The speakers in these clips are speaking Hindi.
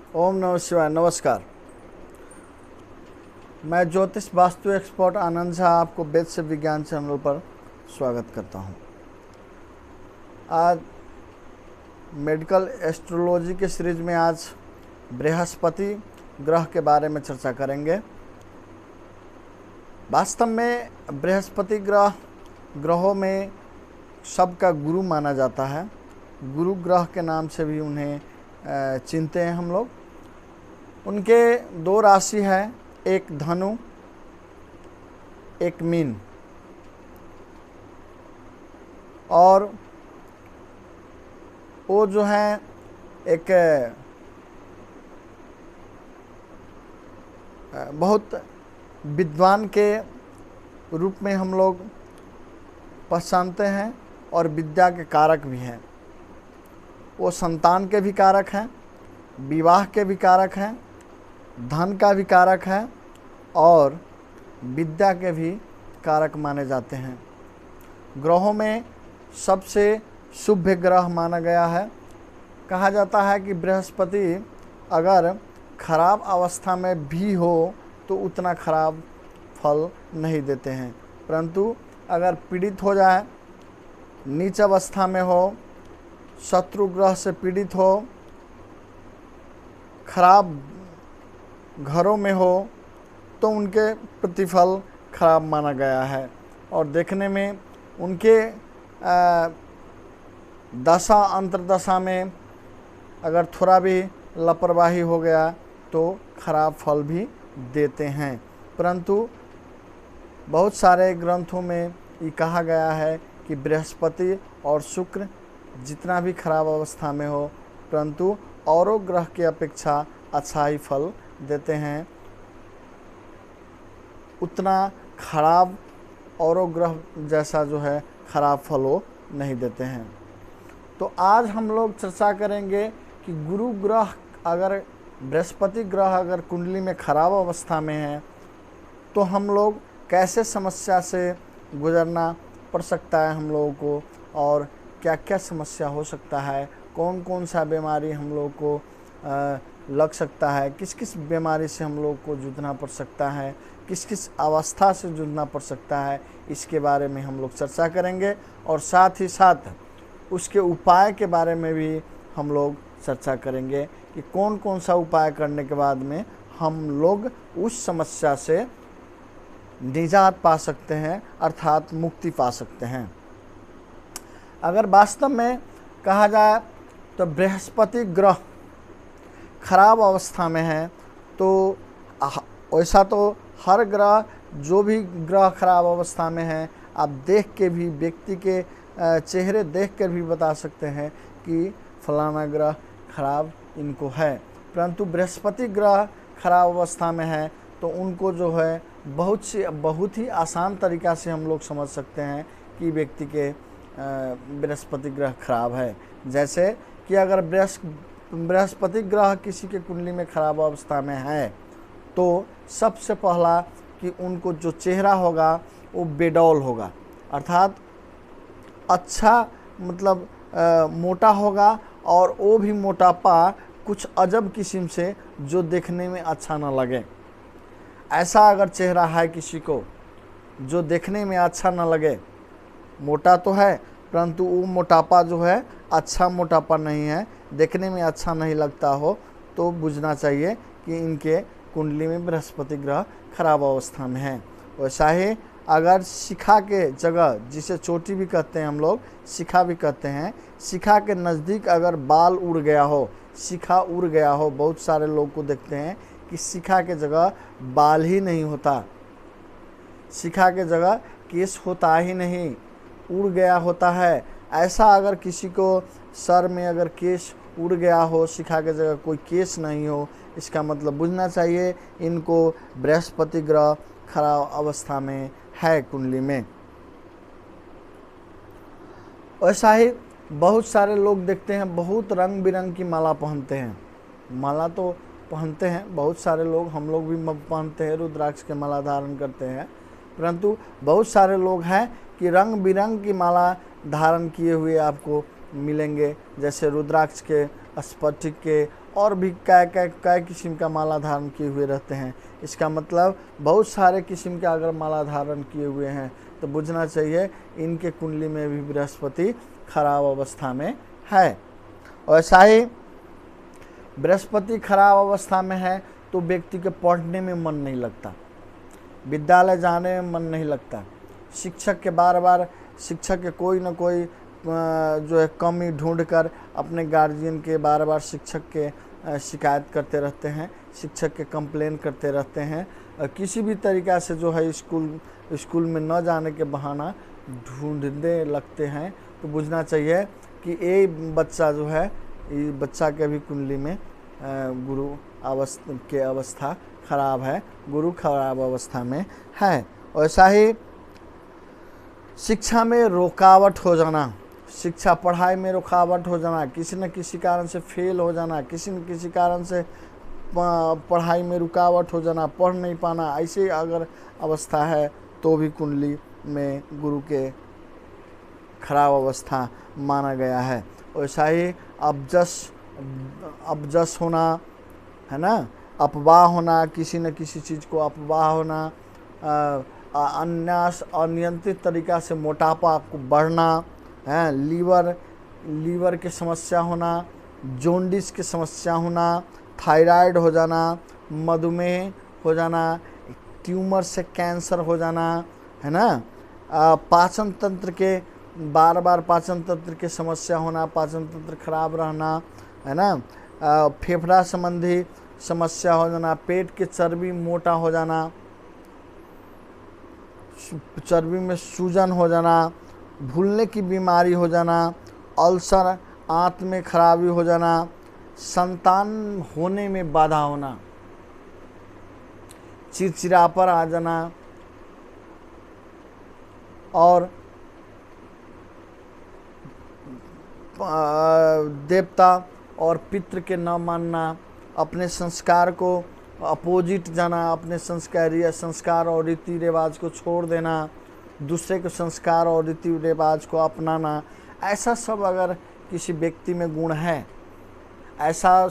ओम नमः शिवाय। नमस्कार, मैं ज्योतिष वास्तु एक्सपर्ट आनंद झा आपको वेद से विज्ञान चैनल पर स्वागत करता हूं। आज मेडिकल एस्ट्रोलॉजी के सीरीज में आज बृहस्पति ग्रह के बारे में चर्चा करेंगे। वास्तव में बृहस्पति ग्रहों में सबका गुरु माना जाता है। गुरु ग्रह के नाम से भी उन्हें चिन्हते हैं हम लोग। उनके दो राशि है, एक धनु एक मीन। और वो जो है एक बहुत विद्वान के रूप में हम लोग पहचानते हैं और विद्या के कारक भी हैं। वो संतान के भी कारक हैं, विवाह के भी कारक हैं, धन का भी कारक है और विद्या के भी कारक माने जाते हैं। ग्रहों में सबसे शुभ ग्रह माना गया है। कहा जाता है कि बृहस्पति अगर खराब अवस्था में भी हो तो उतना खराब फल नहीं देते हैं, परंतु अगर पीड़ित हो जाए, नीच अवस्था में हो, शत्रु ग्रह से पीड़ित हो, खराब घरों में हो तो उनके प्रतिफल खराब माना गया है। और देखने में उनके दशा अंतर्दशा में अगर थोड़ा भी लापरवाही हो गया तो खराब फल भी देते हैं। परंतु बहुत सारे ग्रंथों में ये कहा गया है कि बृहस्पति और शुक्र जितना भी खराब अवस्था में हो, परंतु औरों ग्रह की अपेक्षा अच्छा ही फल देते हैं। उतना खराब औरों ग्रह जैसा जो है खराब फल वो नहीं देते हैं। तो आज हम लोग चर्चा करेंगे कि गुरु ग्रह अगर बृहस्पति ग्रह अगर कुंडली में खराब अवस्था में है तो हम लोग कैसे समस्या से गुजरना पड़ सकता है हम लोगों को, और क्या क्या समस्या हो सकता है, कौन कौन सा बीमारी हम लोग को लग सकता है, किस किस बीमारी से हम लोग को जूझना पड़ सकता है, किस किस अवस्था से जूझना पड़ सकता है, इसके बारे में हम लोग चर्चा करेंगे। और साथ ही साथ उसके उपाय के बारे में भी हम लोग चर्चा करेंगे कि कौन कौन सा उपाय करने के बाद में हम लोग उस समस्या से निजात पा सकते हैं, अर्थात मुक्ति पा सकते हैं। अगर वास्तव में कहा जाए तो बृहस्पति ग्रह खराब अवस्था में है तो वैसा तो हर ग्रह, जो भी ग्रह खराब अवस्था में है, आप देख के भी, व्यक्ति के चेहरे देख कर भी बता सकते हैं कि फलाना ग्रह खराब इनको है। परंतु बृहस्पति ग्रह खराब अवस्था में है तो उनको जो है बहुत ही आसान तरीक़ा से हम लोग समझ सकते हैं कि व्यक्ति के बृहस्पति ग्रह खराब है। जैसे कि अगर बृहस्पति ग्रह किसी के कुंडली में खराब अवस्था में है तो सबसे पहला कि उनको जो चेहरा होगा वो बेडौल होगा, अर्थात अच्छा मतलब मोटा होगा, और वो भी मोटापा कुछ अजब किस्म से जो देखने में अच्छा ना लगे। ऐसा अगर चेहरा है किसी को जो देखने में अच्छा ना लगे, मोटा तो है परंतु वो मोटापा जो है अच्छा मोटापा नहीं है, देखने में अच्छा नहीं लगता हो, तो बुझना चाहिए कि इनके कुंडली में बृहस्पति ग्रह खराब अवस्था में है। वैसा ही अगर शिखा के जगह, जिसे चोटी भी कहते हैं हम लोग, शिखा भी कहते हैं, शिखा के नज़दीक अगर बाल उड़ गया हो, शिखा उड़ गया हो, बहुत सारे लोग को देखते हैं कि शिखा के जगह बाल ही नहीं होता, शिखा के जगह केस होता ही नहीं, उड़ गया होता है। ऐसा अगर किसी को सर में अगर केस उड़ गया हो, शिखा के जगह कोई केस नहीं हो, इसका मतलब बुझना चाहिए इनको बृहस्पति ग्रह खराब अवस्था में है कुंडली में। ऐसा ही बहुत सारे लोग देखते हैं बहुत रंग बिरंग की माला पहनते हैं। माला तो पहनते हैं बहुत सारे लोग, हम लोग भी पहनते हैं, रुद्राक्ष के माला धारण करते हैं, परंतु बहुत सारे लोग हैं कि रंग बिरंग की माला धारण किए हुए आपको मिलेंगे, जैसे रुद्राक्ष के, स्फटिक के और भी कै किस्म का माला धारण किए हुए रहते हैं। इसका मतलब बहुत सारे किस्म के अगर माला धारण किए हुए हैं तो बुझना चाहिए इनके कुंडली में भी बृहस्पति खराब अवस्था में है। और ऐसा ही बृहस्पति खराब अवस्था में है तो व्यक्ति के पढ़ने में मन नहीं लगता, विद्यालय जाने में मन नहीं लगता, शिक्षक के बार शिक्षक के कोई न कोई जो है कमी ढूंढकर अपने गार्जियन के बार शिक्षक के शिकायत करते रहते हैं, शिक्षक के कंप्लेन करते रहते हैं, किसी भी तरीक़ा से जो है स्कूल में न जाने के बहाना ढूंढने लगते हैं। तो बुझना चाहिए कि ये बच्चा जो है, ये बच्चा के भी कुंडली में गुरु अवस्था खराब है, गुरु खराब अवस्था में है। और ऐसा ही शिक्षा में रुकावट हो जाना, शिक्षा पढ़ाई में रुकावट हो जाना, किसी न किसी कारण से फेल हो जाना, किसी न किसी कारण से पढ़ाई में रुकावट हो जाना, पढ़ नहीं पाना, ऐसे अगर अवस्था है तो भी कुंडली में गुरु के खराब अवस्था माना गया है। वैसा ही अपजस होना है ना, अफवाह होना, किसी न किसी चीज़ को अफवाह होना, अनियंत्रित तरीक़ा से मोटापा को बढ़ना है, लीवर के समस्या होना, जॉन्डिस की समस्या होना, थायराइड हो जाना, मधुमेह हो जाना, ट्यूमर से कैंसर हो जाना है ना, पाचन तंत्र के बार पाचन तंत्र की समस्या होना, पाचन तंत्र खराब रहना है ना, फेफड़ा संबंधी समस्या हो जाना, पेट की चर्बी मोटा हो जाना, चर्बी में सूजन हो जाना, भूलने की बीमारी हो जाना, अल्सर, आंत में खराबी हो जाना, संतान होने में बाधा होना, चिड़चिड़ापन आ जाना और देवता और पितृ के न मानना, अपने संस्कार को अपोजिट जाना, अपने संस्कार और रीति रिवाज को छोड़ देना, दूसरे के संस्कार और रीति रिवाज को अपनाना, ऐसा सब अगर किसी व्यक्ति में गुण है, ऐसा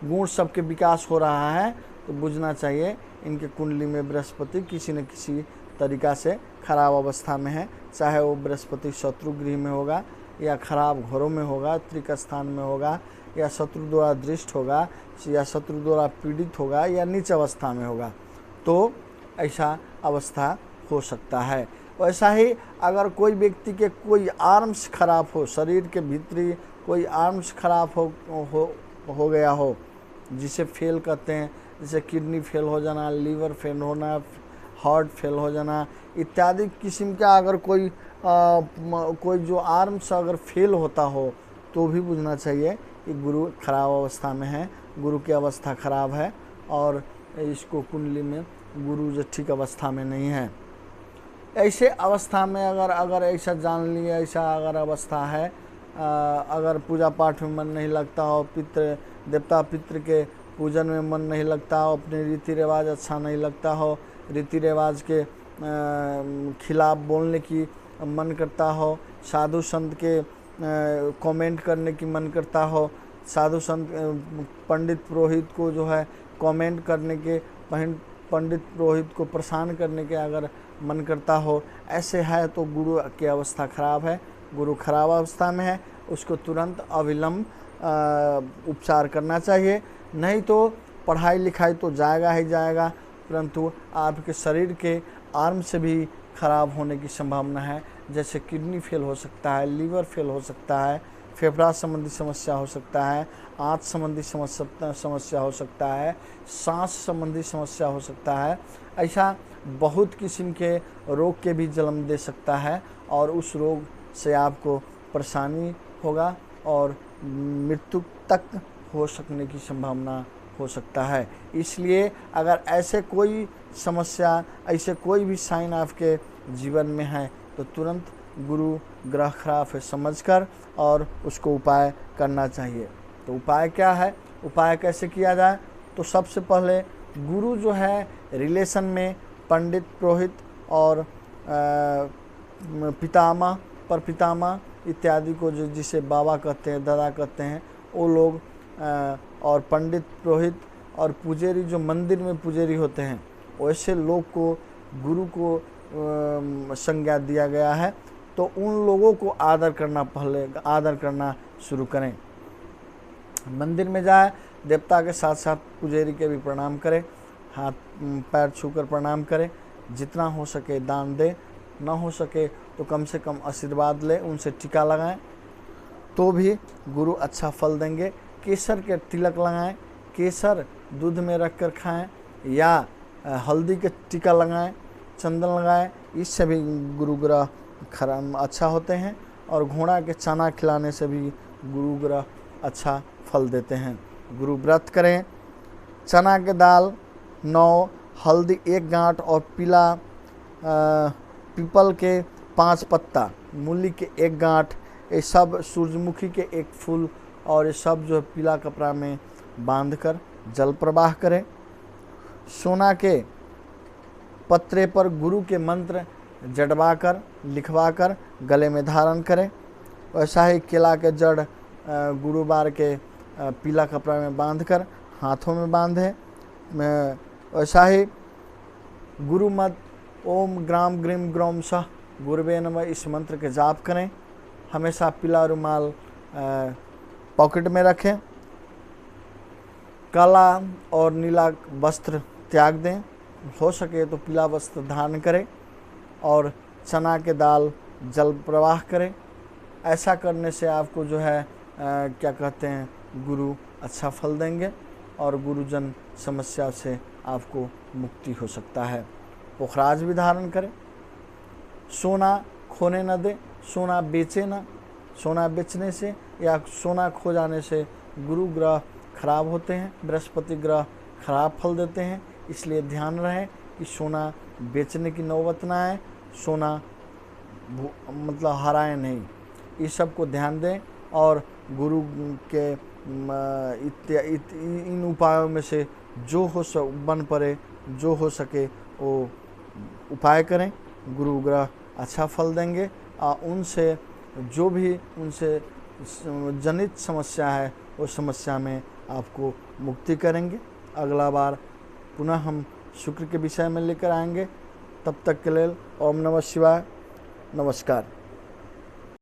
गुण सबके विकास हो रहा है तो बुझना चाहिए इनके कुंडली में बृहस्पति किसी न किसी तरीक़ा से खराब अवस्था में है। चाहे वो बृहस्पति शत्रु गृह में होगा या खराब घरों में होगा, त्रिक स्थान में होगा, या शत्रु द्वारा दृष्ट होगा, या शत्रु द्वारा पीड़ित होगा, या नीच अवस्था में होगा, तो ऐसा अवस्था हो सकता है। वैसा ही अगर कोई व्यक्ति के कोई आर्म्स खराब हो, शरीर के भीतरी कोई आर्म्स खराब हो गया हो, जिसे फेल कहते हैं, जैसे किडनी फेल हो जाना, लीवर फेल होना, हार्ट फेल हो जाना इत्यादि किस्म का अगर कोई जो आर्म्स अगर फेल होता हो तो भी बुझना चाहिए कि गुरु खराब अवस्था में है, गुरु की अवस्था खराब है और इसको कुंडली में गुरु जो ठीक अवस्था में नहीं है। ऐसे अवस्था में अगर ऐसा जान लिए, ऐसा अगर अवस्था है, अगर पूजा पाठ में मन नहीं लगता हो, देवता पितृ के पूजन में मन नहीं लगता हो, अपने रीति रिवाज अच्छा नहीं लगता हो, रीति रिवाज के खिलाफ बोलने की मन करता हो, साधु संत के कमेंट करने की मन करता हो, साधु संत पंडित पुरोहित को जो है कमेंट करने के, पंडित पुरोहित को परेशान करने के अगर मन करता हो, ऐसे है तो गुरु की अवस्था खराब है, गुरु खराब अवस्था में है, उसको तुरंत अविलंब उपचार करना चाहिए। नहीं तो पढ़ाई लिखाई तो जाएगा ही जाएगा, परंतु आपके शरीर के आर्म से भी खराब होने की संभावना है, जैसे किडनी फेल हो सकता है, लीवर फेल हो सकता है, फेफड़ा संबंधी समस्या हो सकता है, आंत संबंधी समस्या हो सकता है, सांस संबंधी समस्या हो सकता है। ऐसा बहुत किस्म के रोग के भी जन्म दे सकता है और उस रोग से आपको परेशानी होगा और मृत्यु तक हो सकने की संभावना हो सकता है। इसलिए अगर ऐसे कोई समस्या, ऐसे कोई भी साइन आपके जीवन में है तो तुरंत गुरु ग्रह खराब है समझकर और उसको उपाय करना चाहिए। तो उपाय क्या है, उपाय कैसे किया जाए? तो सबसे पहले गुरु जो है रिलेशन में पंडित पुरोहित और पितामह परपितामह इत्यादि को जो जिसे बाबा कहते हैं, दादा कहते हैं, वो लोग और पंडित पुरोहित और पुजेरी जो मंदिर में पुजेरी होते हैं, वैसे लोग को गुरु को संज्ञा दिया गया है। तो उन लोगों को आदर करना शुरू करें। मंदिर में जाए, देवता के साथ साथ पुजेरी के भी प्रणाम करें, हाथ पैर छूकर प्रणाम करें। जितना हो सके दान दे, ना हो सके तो कम से कम आशीर्वाद ले, उनसे टीका लगाएं तो भी गुरु अच्छा फल देंगे। केसर के तिलक लगाएं, केसर दूध में रख कर खाएँ या हल्दी के टीका लगाएं, चंदन लगाएं, इससे भी गुरु ग्रह अच्छा होते हैं। और घोड़ा के चना खिलाने से भी गुरु ग्रह अच्छा फल देते हैं। गुरु व्रत करें। चना के दाल 9, हल्दी 1 गांठ और पीला पीपल के 5 पत्ता, मूली के 1 गांठ, ये सब सूरजमुखी के 1 फूल और ये सब जो पीला कपड़ा में बांधकर जल प्रवाह करें। सोना के पत्रे पर गुरु के मंत्र जड़वाकर लिखवाकर गले में धारण करें। वैसा ही केला के जड़ गुरुवार के पीला कपड़ा में बांधकर हाथों में बांधे। वैसा ही गुरु मत ओम ग्राम ग्रीम ग्रोम सह गुरुवे नमः इस मंत्र के जाप करें। हमेशा पीला रुमाल पॉकेट में रखें। काला और नीला वस्त्र त्याग दें, हो सके तो पीला वस्त्र धारण करें और चना के दाल जल प्रवाह करें। ऐसा करने से आपको जो है क्या कहते हैं, गुरु अच्छा फल देंगे और गुरुजन समस्या से आपको मुक्ति हो सकता है। पुखराज भी धारण करें। सोना खोने न दे, सोना बेचे ना। सोना बेचने से या सोना खो जाने से गुरु ग्रह खराब होते हैं, बृहस्पति ग्रह खराब फल देते हैं। इसलिए ध्यान रहे कि सोना बेचने की नौबत ना आए, सोना मतलब हराए नहीं। इस सब को ध्यान दें और गुरु के इन उपायों में से जो बन पड़े, जो हो सके वो उपाय करें। गुरु ग्रह अच्छा फल देंगे और उनसे जो भी उनसे जनित समस्या है उस समस्या में आपको मुक्ति करेंगे। अगला बार पुनः हम शुक्र के विषय में लेकर आएंगे। तब तक के लिए ओम नमः शिवाय। नमस्कार।